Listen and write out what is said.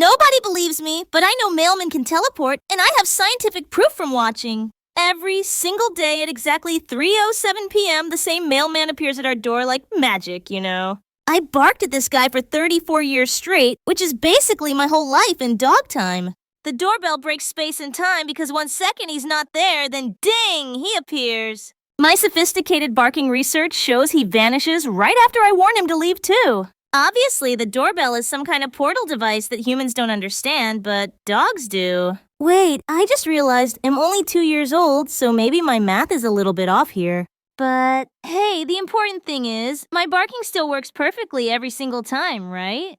Nobody believes me, but I know mailmen can teleport, and I have scientific proof from watching. Every single day at exactly 3:07 p.m., the same mailman appears at our door like magic, you know. I barked at this guy for 34 years straight, which is basically my whole life in dog time. The doorbell breaks space and time because 1 second he's not there, then ding, he appears. My sophisticated barking research shows he vanishes right after I warn him to leave too. Obviously, the doorbell is some kind of portal device that humans don't understand, but dogs do. Wait, I just realized I'm only 2 years old, so maybe my math is a little bit off here. But hey, the important thing is, my barking still works perfectly every single time, right?